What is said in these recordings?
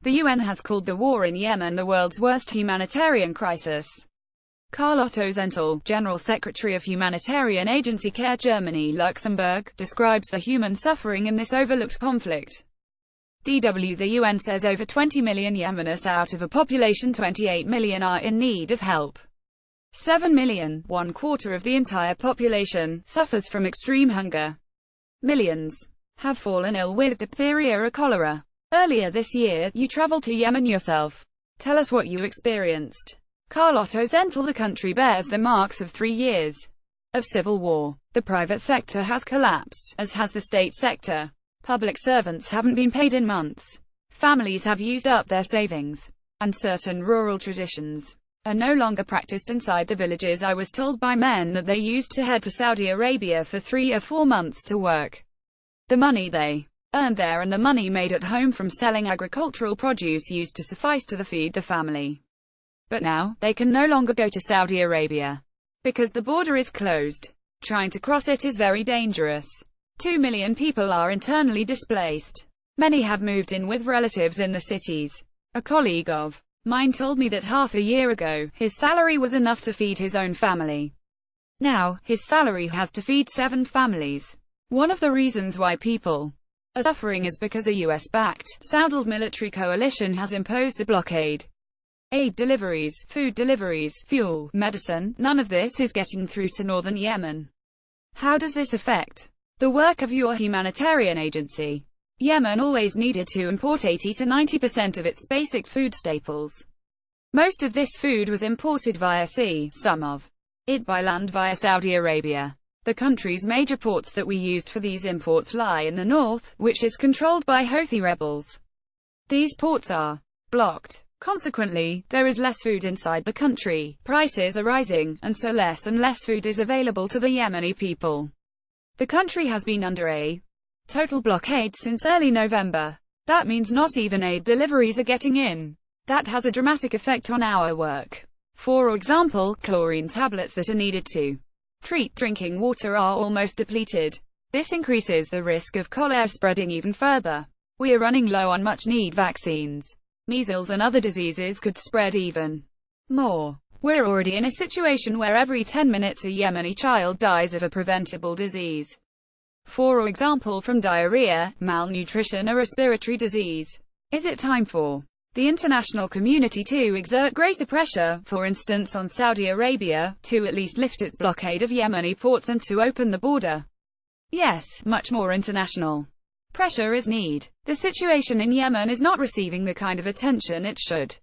The UN has called the war in Yemen the world's worst humanitarian crisis. KarlOtto Zentel, General Secretary of humanitarian agency CARE GermanyLuxemburg, describes the human suffering in this overlooked conflict. The UN says over 20 million Yemenis out of a population 28 million are in need of help. 7 million, 1/4 of the entire population, suffers from extreme hunger. Millions have fallen ill with diphtheria or cholera. Earlier this year, you traveled to Yemen yourself. Tell us what you experienced. KarlOtto Zentel. The country bears the marks of 3 years of civil war. The private sector has collapsed, as has the state sector. Public servants haven't been paid in months. Families have used up their savings. And certain rural traditions are no longer practiced inside the villages. I was told by men that they used to head to Saudi Arabia for 3 or 4 months to work. The money they earned there and the money made at home from selling agricultural produce used to suffice to feed the family. But now, they can no longer go to Saudi Arabia because the border is closed. Trying to cross it is very dangerous. 2 million people are internally displaced. Many have moved in with relatives in the cities. A colleague of mine told me that half a year ago, his salary was enough to feed his own family. Now, his salary has to feed 7 families. One of the reasons why people are suffering is because a US-backed, Saudi military coalition has imposed a blockade. Aid deliveries, food deliveries, fuel, medicine, none of this is getting through to northern Yemen. How does this affect the work of your humanitarian agency? Yemen always needed to import 80 to 90% of its basic food staples. Most of this food was imported via sea, some of it by land via Saudi Arabia. The country's major ports that we used for these imports lie in the north, which is controlled by Houthi rebels. These ports are blocked. Consequently, there is less food inside the country, prices are rising, and so less and less food is available to the Yemeni people. The country has been under a total blockade since early November. That means not even aid deliveries are getting in. That has a dramatic effect on our work. For example, chlorine tablets that are needed to treat drinking water are almost depleted. This increases the risk of cholera spreading even further. We are running low on much-needed vaccines. Measles and other diseases could spread even more. We're already in a situation where every 10 minutes a Yemeni child dies of a preventable disease. For example, from diarrhea, malnutrition or respiratory disease. Is it time for the international community to exert greater pressure, for instance on Saudi Arabia, to at least lift its blockade of Yemeni ports and to open the border? Yes, much more international pressure is needed. The situation in Yemen is not receiving the kind of attention it should.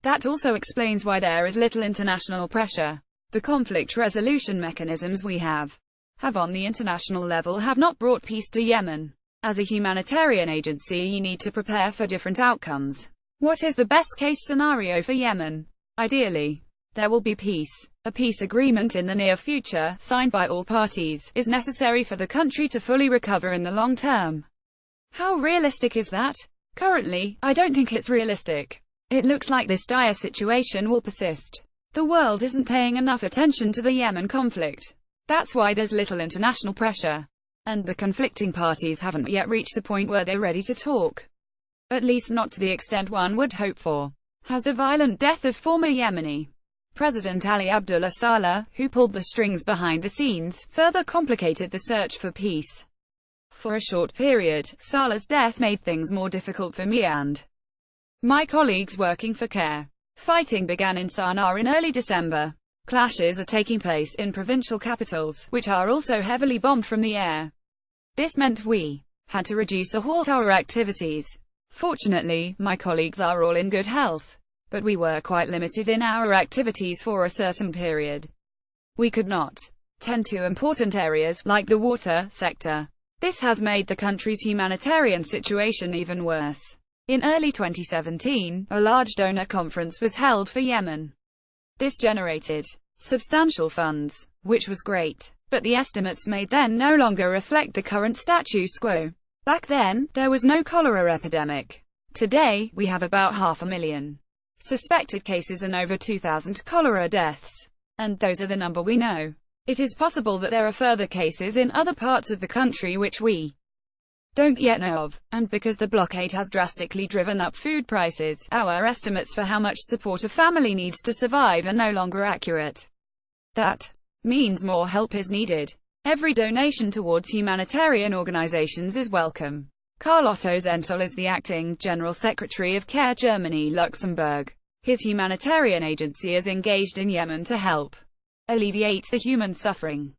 That also explains why there is little international pressure. The conflict resolution mechanisms we have on the international level have not brought peace to Yemen. As a humanitarian agency, you need to prepare for different outcomes. What is the best case scenario for Yemen? Ideally, there will be peace. A peace agreement in the near future, signed by all parties, is necessary for the country to fully recover in the long term. How realistic is that? Currently, I don't think it's realistic. It looks like this dire situation will persist. The world isn't paying enough attention to the Yemen conflict. That's why there's little international pressure. And the conflicting parties haven't yet reached a point where they're ready to talk. At least not to the extent one would hope for. Has the violent death of former Yemeni President Ali Abdullah Saleh, who pulled the strings behind the scenes, further complicated the search for peace? For a short period, Saleh's death made things more difficult for me and my colleagues working for CARE. Fighting began in Sana'a in early December. Clashes are taking place in provincial capitals, which are also heavily bombed from the air. This meant we had to reduce or halt our activities. Fortunately, my colleagues are all in good health, but we were quite limited in our activities for a certain period. We could not tend to important areas, like the water sector. This has made the country's humanitarian situation even worse. In early 2017, a large donor conference was held for Yemen. This generated substantial funds, which was great, but the estimates made then no longer reflect the current status quo. Back then, there was no cholera epidemic. Today, we have about 500,000 suspected cases and over 2,000 cholera deaths. And those are the number we know. It is possible that there are further cases in other parts of the country which we don't yet know of. And because the blockade has drastically driven up food prices, our estimates for how much support a family needs to survive are no longer accurate. That means more help is needed. Every donation towards humanitarian organizations is welcome. KarlOtto Zentel is the acting General Secretary of CARE Germany-Luxemburg. His humanitarian agency is engaged in Yemen to help alleviate the human suffering.